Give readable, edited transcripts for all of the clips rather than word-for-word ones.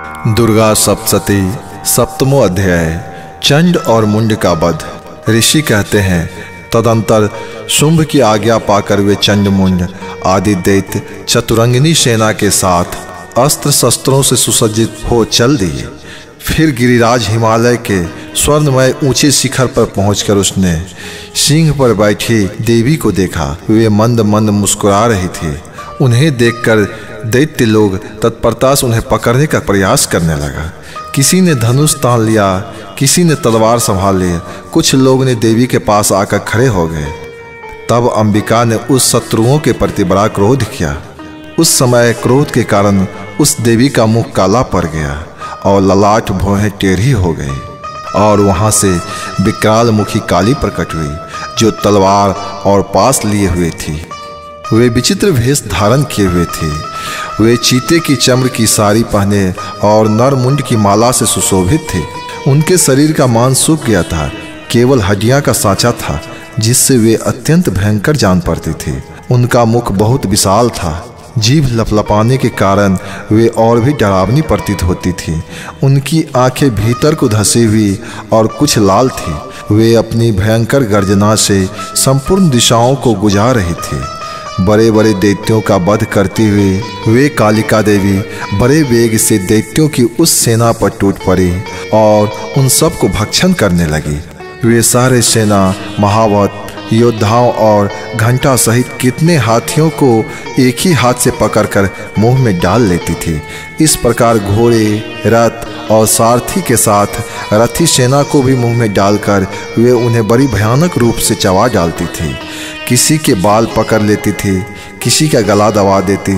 दुर्गा सप्तशती सप्तमो अध्याय। चंड और मुंड का वध। ऋषि कहते हैं, तदंतर शुंभ की आज्ञा पाकर वे चंड मुंड आदि दैत्य चतुरंगिनी सेना के साथ अस्त्र शस्त्रों से सुसज्जित हो चल दिए। फिर गिरिराज हिमालय के स्वर्णमय ऊंचे शिखर पर पहुंचकर उसने सिंह पर बैठी देवी को देखा। वे मंद मंद मुस्कुरा रही थी। उन्हें देखकर दैत्य लोग तत्परता से उन्हें पकड़ने का प्रयास करने लगा। किसी ने धनुष तान लिया, किसी ने तलवार संभाल ली। कुछ लोग ने देवी के पास आकर खड़े हो गए। तब अंबिका ने उस शत्रुओं के प्रति बड़ा क्रोध किया। उस समय क्रोध के कारण उस देवी का मुख काला पड़ गया और ललाट भौहें टेढ़ी हो गई, और वहां से विकराल मुखी काली प्रकट हुई जो तलवार और पास लिए हुए थी। वे विचित्र भेष धारण किए हुए थे। वे चीते की चमड़ की साड़ी पहने और नरमुंड की माला से सुशोभित थे। उनके शरीर का मांस सूख गया था, केवल हड्डियां का सांचा था, जिससे वे अत्यंत भयंकर जान पड़ते थे। उनका मुख बहुत विशाल था। जीभ लपलपाने के कारण वे और भी डरावनी प्रतीत होती थी। उनकी आंखें भीतर को धसी हुई और कुछ लाल थी। वे अपनी भयंकर गर्जना से संपूर्ण दिशाओं को गुजार रही थी। बड़े बड़े दैत्यों का वध करते हुए वे कालिका देवी बड़े वेग से दैत्यों की उस सेना पर टूट पड़ी और उन सब को भक्षण करने लगी। वे सारे सेना महावत योद्धाओं और घंटा सहित कितने हाथियों को एक ही हाथ से पकड़कर मुंह में डाल लेती थी। इस प्रकार घोड़े, रथ और सारथी के साथ रथी सेना को भी मुंह में डालकर वे उन्हें बड़ी भयानक रूप से चबा डालती थी। किसी के बाल पकड़ लेती थी, किसी का गला दबा देती,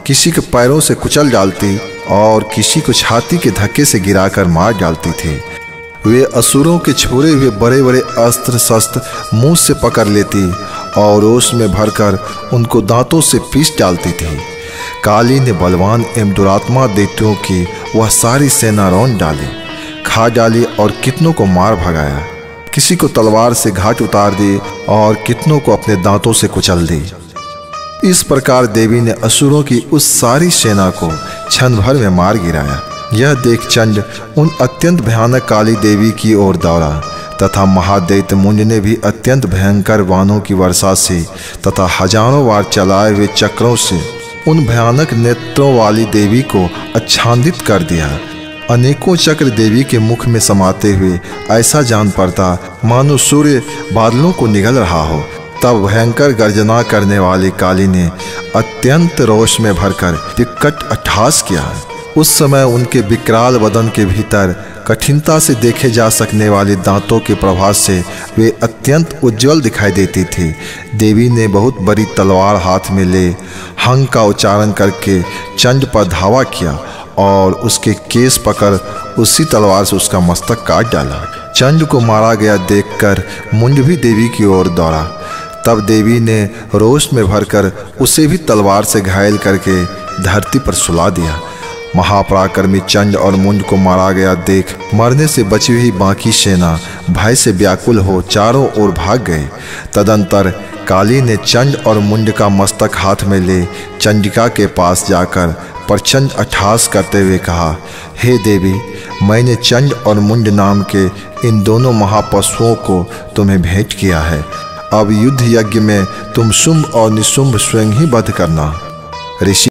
किसी के पैरों से कुचल डालती और किसी को छाती के धक्के से गिराकर मार डालती थी। वे असुरों के छोड़े हुए बड़े बड़े अस्त्र शस्त्र मुंह से पकड़ लेती और रोष में भरकर उनको दांतों से पीस डालती थी। काली ने बलवान एवं दुरात्मा दैत्यों की वह सारी सेना रौंद डाली, खा डाली और कितनों को मार भगाया। किसी को तलवार से घाट उतार दी और कितनों को अपने दांतों से कुचल दी। इस प्रकार देवी ने असुरों की उस सारी सेना को क्षण भर में मार गिराया। यह देख चंड उन अत्यंत भयानक काली देवी की ओर दौड़ा तथा महादैत्य मुंड ने भी अत्यंत भयंकर बाणों की वर्षा से तथा हजारों बार चलाए हुए चक्रों से उन भयानक नेत्रों वाली देवी को आच्छादित कर दिया। अनेकों चक्र देवी के मुख में समाते हुए ऐसा जान पड़ता मानो सूर्य बादलों को निगल रहा हो। तब भयंकर गर्जना करने वाली काली ने अत्यंत रोष में भरकर विकट अट्टहास किया। उस समय उनके विकराल बदन के भीतर कठिनता से देखे जा सकने वाले दांतों के प्रभाव से वे अत्यंत उज्जवल दिखाई देती थी। देवी ने बहुत बड़ी तलवार हाथ में ले हंग का उच्चारण करके चंड पर धावा किया और उसके केस पकड़ उसी तलवार से उसका मस्तक काट डाला। चंड को मारा गया देखकर मुंड भी देवी की ओर दौड़ा। तब देवी ने रोष में भरकर उसे भी तलवार से घायल करके धरती पर सुला दिया। महापराक्रमी चंड और मुंड को मारा गया देख मरने से बची हुई बाकी सेना भय से व्याकुल हो चारों ओर भाग गए। तदंतर काली ने चंड और मुंड का मस्तक हाथ में ले चंडिका के पास जाकर प्रचंड अट्टहास करते हुए कहा, हे देवी, मैंने चंड और मुंड नाम के इन दोनों महापशुओं को तुम्हें भेंट किया है। अब युद्ध यज्ञ में तुम शुंभ और निशुंभ स्वयं ही वध करना। ऋषि